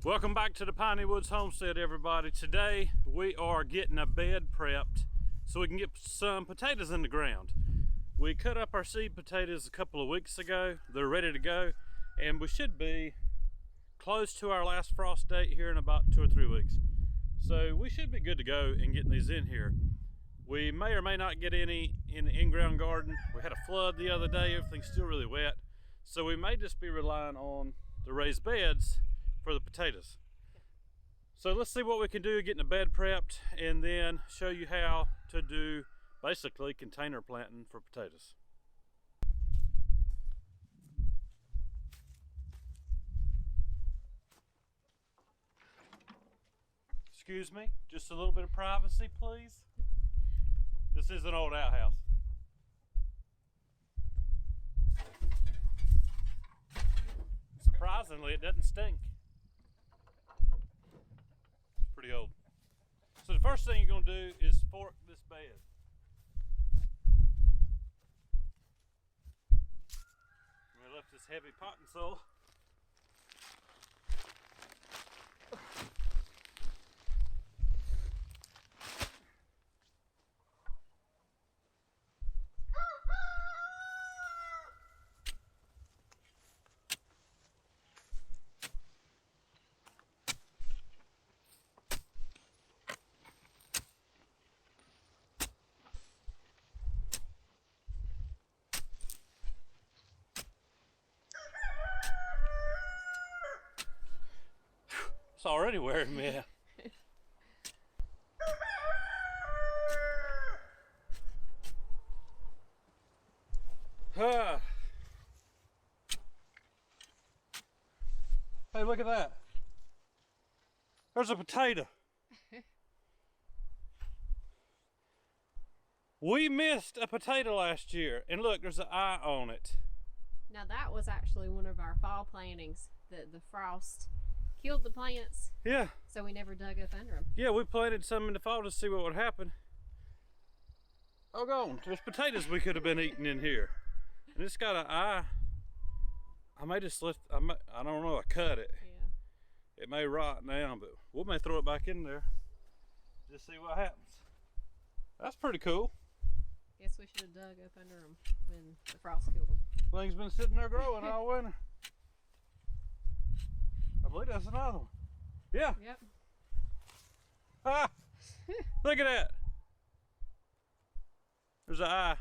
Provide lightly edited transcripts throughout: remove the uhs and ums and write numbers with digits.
Welcome back to the Piney Woods Homestead, everybody. Today we are getting a bed prepped so we can get some potatoes in the ground. We cut up our seed potatoes a couple of weeks ago. They're ready to go, and we should be close to our last frost date here in about 2 or 3 weeks. So we should be good to go in getting these in here. We may or may not get any in the in-ground garden. We had a flood the other day. Everything's still really wet. So we may just be relying on the raised beds for the potatoes. So let's see what we can do getting a bed prepped, and then show you how to do basically container planting for potatoes. Excuse me, just a little bit of privacy, please. This is an old outhouse. Surprisingly, it doesn't stink. Pretty old. So the first thing you're going to do is fork this bed. We left this heavy potting soil. It's already wearing me out. Hey, look at that. There's a potato. We missed a potato last year, and look, there's an eye on it. Now that was actually one of our fall plantings. The frost killed the plants. Yeah. So we never dug up under them. Yeah, we planted some in the fall to see what would happen. Oh, go on. There's potatoes we could have been eating in here. And it's got an eye. I may just lift, I don't know, I cut it. Yeah. It may rot now, but we may throw it back in there. Just see what happens. That's pretty cool. Guess we should have dug up under them when the frost killed them. Thing's been sitting there growing all winter. I believe that's another one. Yeah. Yep. Ah! Look at that. There's an eye.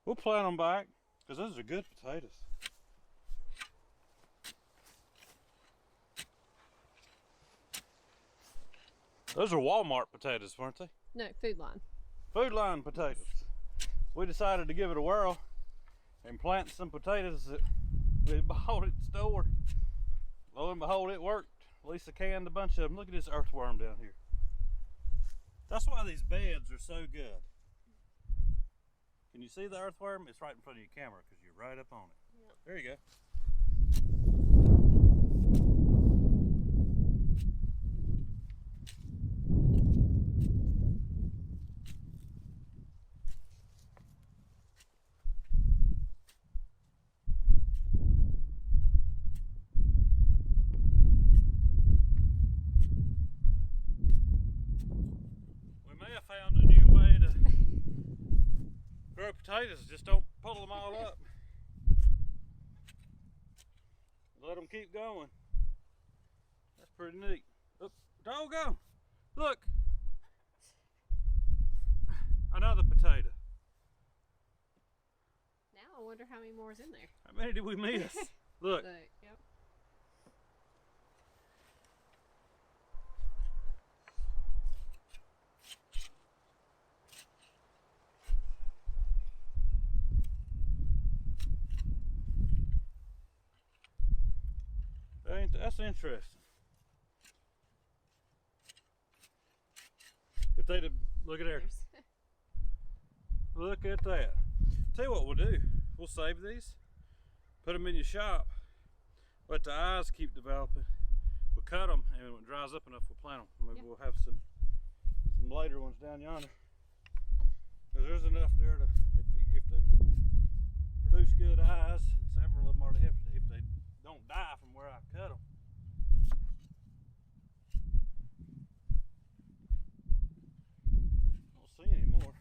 We'll plant them back because those are good potatoes. Those are Walmart potatoes, weren't they? No, Food Line. Food Line potatoes. We decided to give it a whirl and plant some potatoes that we bought at the store. Lo and behold, it worked. Lisa canned a bunch of them. Look at this earthworm down here. That's why these beds are so good. Can you see the earthworm? It's right in front of your camera because you're right up on it. Yep. There you go. Found a new way to grow potatoes. Just don't pull them all up. Let them keep going. That's pretty neat. Oh, doggone. Look. Another potato. Now I wonder how many more is in there. How many did we miss? Look. Yep. That's interesting. If they'd have, look at there. Look at that. Tell you what we'll do. We'll save these, put them in your shop, let the eyes keep developing. We'll cut them, and when it dries up enough, we'll plant them. Maybe we'll have some later ones down yonder. Because there's enough there to, if they produce good eyes, and several of them are, if they don't die I cut them. Don't see any more.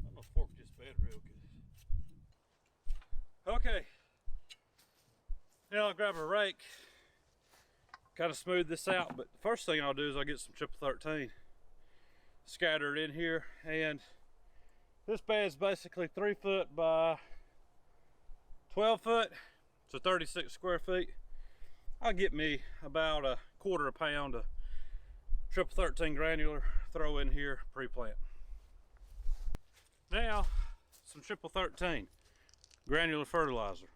I'm gonna fork this bed real good. Okay. Now I'll grab a rake, kind of smooth this out, but the first thing I'll do is I'll get some triple 13, scatter it in here, and this bed's basically 3 foot by 12 foot, so 36 square feet. I'll get me about a quarter a pound of triple 13 granular, throw in here, pre-plant. Now, some triple 13 granular fertilizer.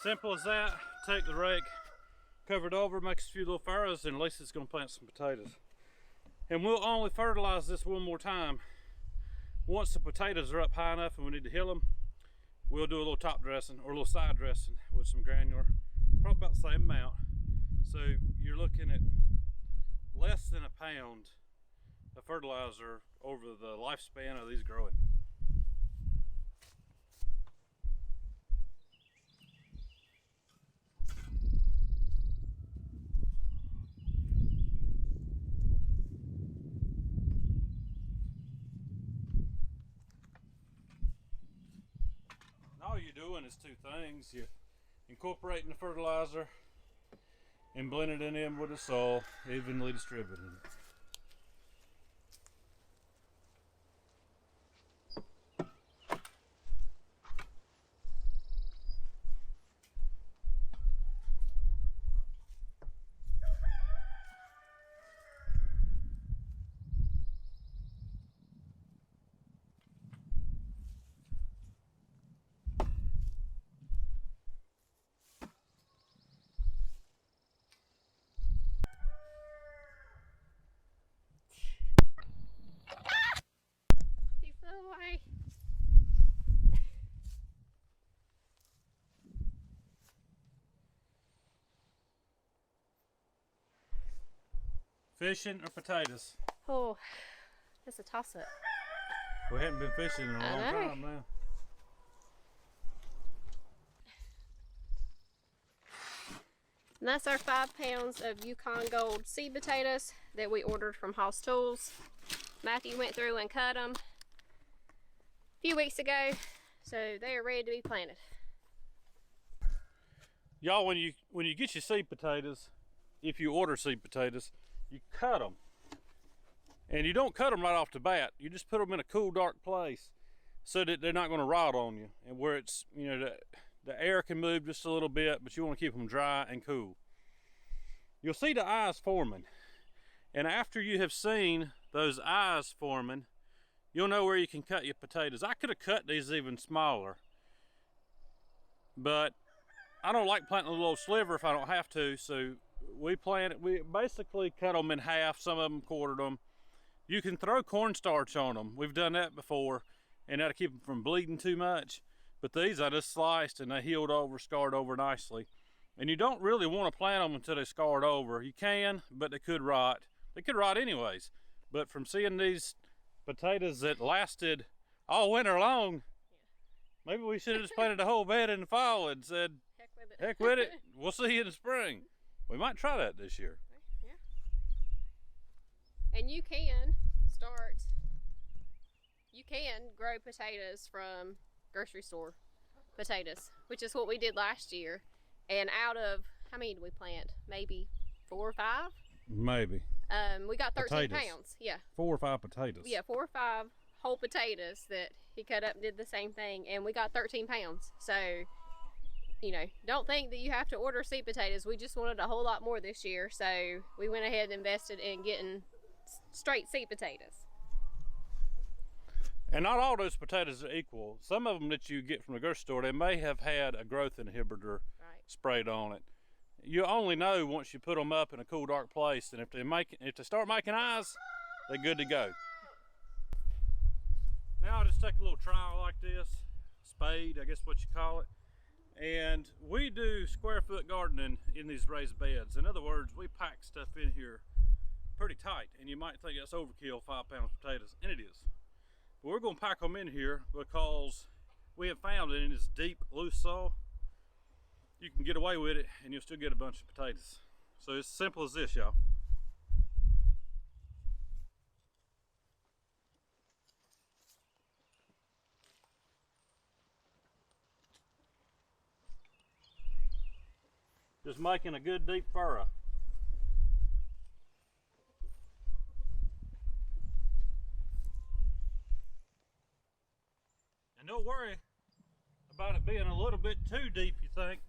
Simple as that. Take the rake, cover it over, makes a few little furrows, and at least it's going to plant some potatoes. And we'll only fertilize this one more time. Once the potatoes are up high enough and we need to hill them, we'll do a little top dressing or a little side dressing with some granular, probably about the same amount. So you're looking at less than a pound of fertilizer over the lifespan of these growing. All you're doing is two things. You're incorporating the fertilizer and blending it in with the soil, evenly distributing it. Fishing or potatoes? Oh, that's a toss-up. We haven't been fishing in a long time now. And that's our 5 pounds of Yukon Gold seed potatoes that we ordered from House Tools. Matthew went through and cut them a few weeks ago, so they are ready to be planted. Y'all, when you get your seed potatoes, if you order seed potatoes, you cut them. And you don't cut them right off the bat. You just put them in a cool, dark place so that they're not going to rot on you, and where it's, you know, the air can move just a little bit, but you want to keep them dry and cool. You'll see the eyes forming, and after you have seen those eyes forming, you'll know where you can cut your potatoes. I could have cut these even smaller, but I don't like planting a little sliver if I don't have to, so we basically cut them in half, some of them quartered them. You can throw cornstarch on them. We've done that before, and that'll keep them from bleeding too much. But these I just sliced and they healed over, scarred over nicely. And you don't really want to plant them until they scarred over. You can, but they could rot. They could rot anyways. But from seeing these potatoes that lasted all winter long, maybe we should have just planted the whole bed in the fall and said, heck with it, we'll see you in the spring. We might try that this year. Yeah. And you can grow potatoes from grocery store potatoes, which is what we did last year. And out of, how many did we plant? Maybe 4 or 5? Maybe. We got 13 pounds. Yeah. 4 or 5 potatoes. Yeah, 4 or 5 whole potatoes that he cut up and did the same thing, and we got 13 pounds. So, you know, don't think that you have to order seed potatoes. We just wanted a whole lot more this year, so we went ahead and invested in getting straight seed potatoes. And not all those potatoes are equal. Some of them that you get from the grocery store, they may have had a growth inhibitor sprayed on it. You only know once you put them up in a cool, dark place, and if they start making eyes, they're good to go. Now I'll just take a little trowel like this, spade, shade, I guess what you call it. And we do square foot gardening in these raised beds. In other words, we pack stuff in here pretty tight, and you might think that's overkill, 5 pounds of potatoes, and it is. But we're gonna pack them in here because we have found that in this deep, loose soil, you can get away with it and you'll still get a bunch of potatoes. So it's simple as this, y'all. Just making a good deep furrow. And don't worry about it being a little bit too deep, you think.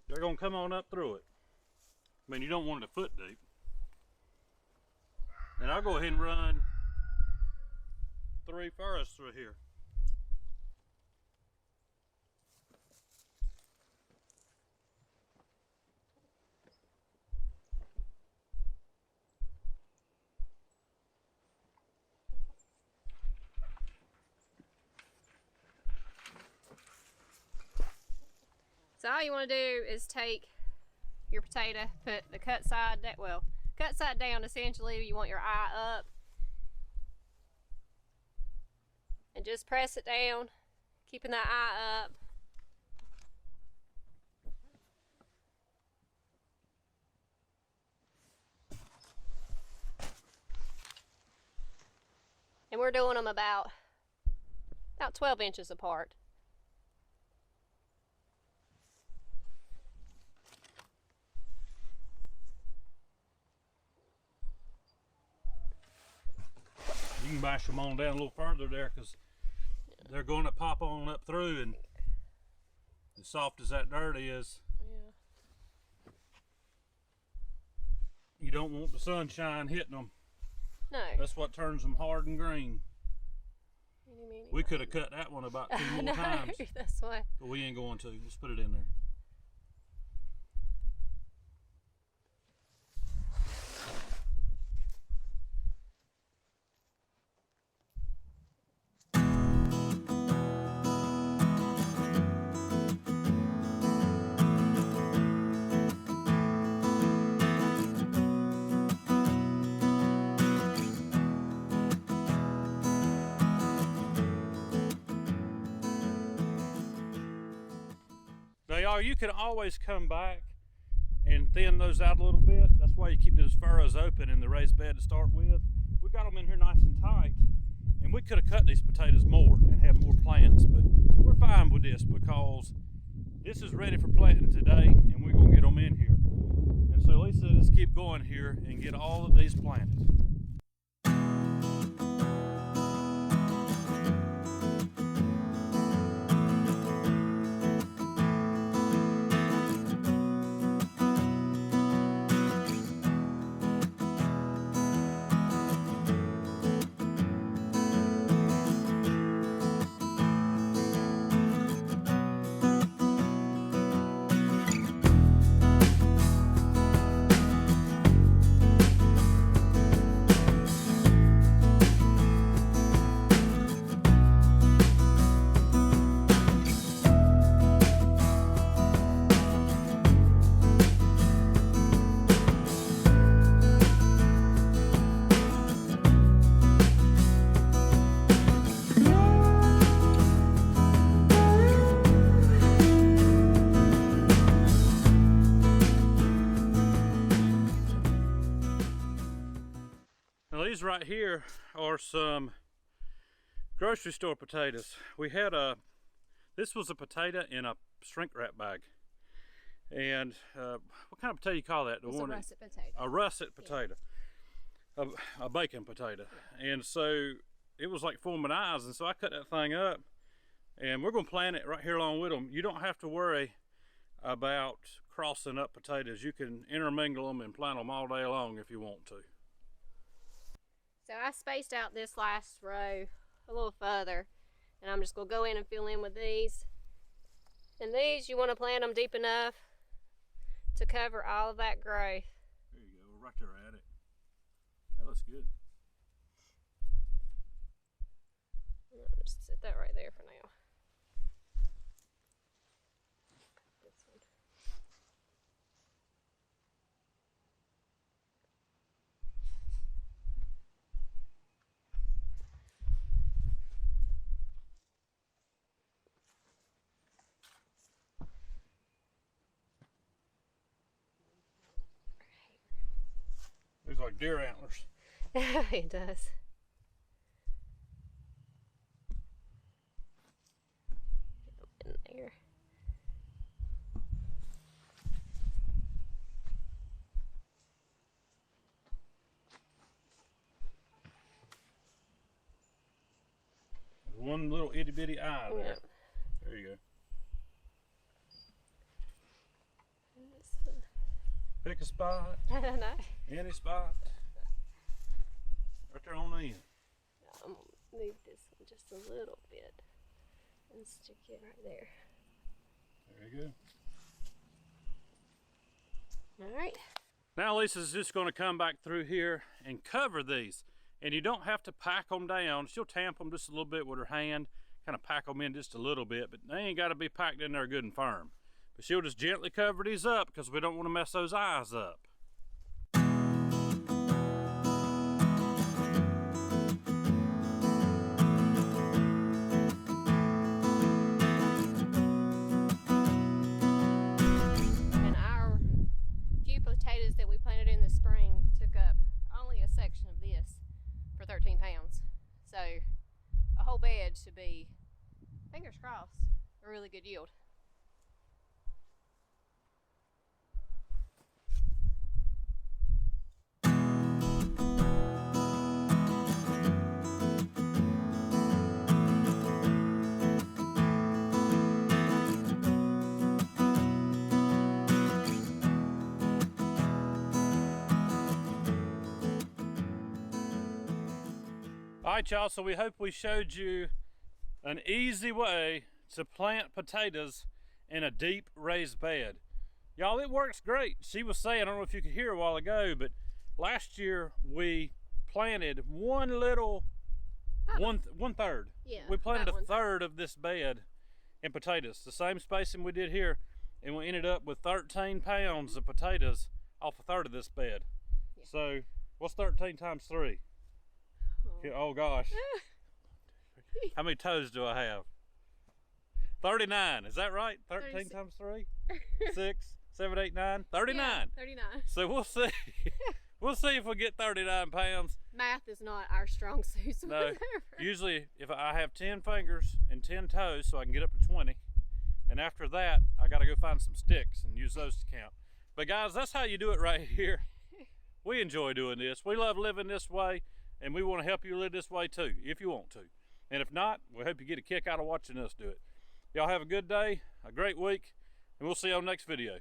They're gonna come on up through it. I mean, you don't want it a foot deep. And I'll go ahead and run 3 furrows through here. So all you want to do is take your potato, put the cut side down, well, cut side down essentially, you want your eye up. And just press it down, keeping that eye up. And we're doing them about 12 inches apart. You can bash them on down a little further there because they're going to pop on up through, and as soft as that dirt is, you don't want the sunshine hitting them. No. That's what turns them hard and green. We could have cut that one about 2 more times. That's why. But we ain't going to. Just put it in there. Now y'all, you can always come back and thin those out a little bit. That's why you keep those furrows open in the raised bed to start with. We got them in here nice and tight, and we could have cut these potatoes more and had more plants, but we're fine with this because this is ready for planting today, and we're gonna get them in here. And so Lisa, let's keep going here and get all of these planted. Now these right here are some grocery store potatoes. We had this was a potato in a shrink wrap bag. And what kind of potato you call that? It's a russet potato. A russet potato. Yeah. A bacon potato. And so it was like forming eyes, and so I cut that thing up, and we're gonna plant it right here along with them. You don't have to worry about crossing up potatoes. You can intermingle them and plant them all day long if you want to. So I spaced out this last row a little further, and I'm just gonna go in and fill in with these. And these, you want to plant them deep enough to cover all of that growth. There you go, we're right there at it. That looks good. just set that right there for now. This one. Looks like deer antlers. It does. Get them in there. One little itty bitty eye there. Yep. There you go. And this one. Pick a spot. No. Any spot. Right there on the end. I'm gonna move this one just a little bit and stick it right there. There you go. All right. Now Lisa's just going to come back through here and cover these. And you don't have to pack them down. She'll tamp them just a little bit with her hand, kind of pack them in just a little bit, but they ain't got to be packed in there good and firm. But she'll just gently cover these up because we don't want to mess those eyes up. And our few potatoes that we planted in the spring took up only a section of this for 13 pounds. So a whole bed should be, fingers crossed, a really good yield. Alright y'all, so we hope we showed you an easy way to plant potatoes in a deep raised bed. Y'all, it works great. She was saying, I don't know if you could hear a while ago, but last year we planted one third. Yeah, We planted about a third of this bed in potatoes, the same spacing we did here, and we ended up with 13 pounds of potatoes off a third of this bed. Yeah. So what's 13 times 3? Oh gosh. How many toes do I have? 39, is that right? 13 36. times 3? 6, 7, 8, 9? 39. Yeah, 39. So we'll see. We'll see if we get 39 pounds. Math is not our strong suit. So No, usually if I have 10 fingers and 10 toes so I can get up to 20. And after that, I gotta go find some sticks and use those to count. But guys, that's how you do it right here. We enjoy doing this. We love living this way. And we want to help you live this way too, if you want to. And if not, we hope you get a kick out of watching us do it. Y'all have a good day, a great week, and we'll see you on the next video.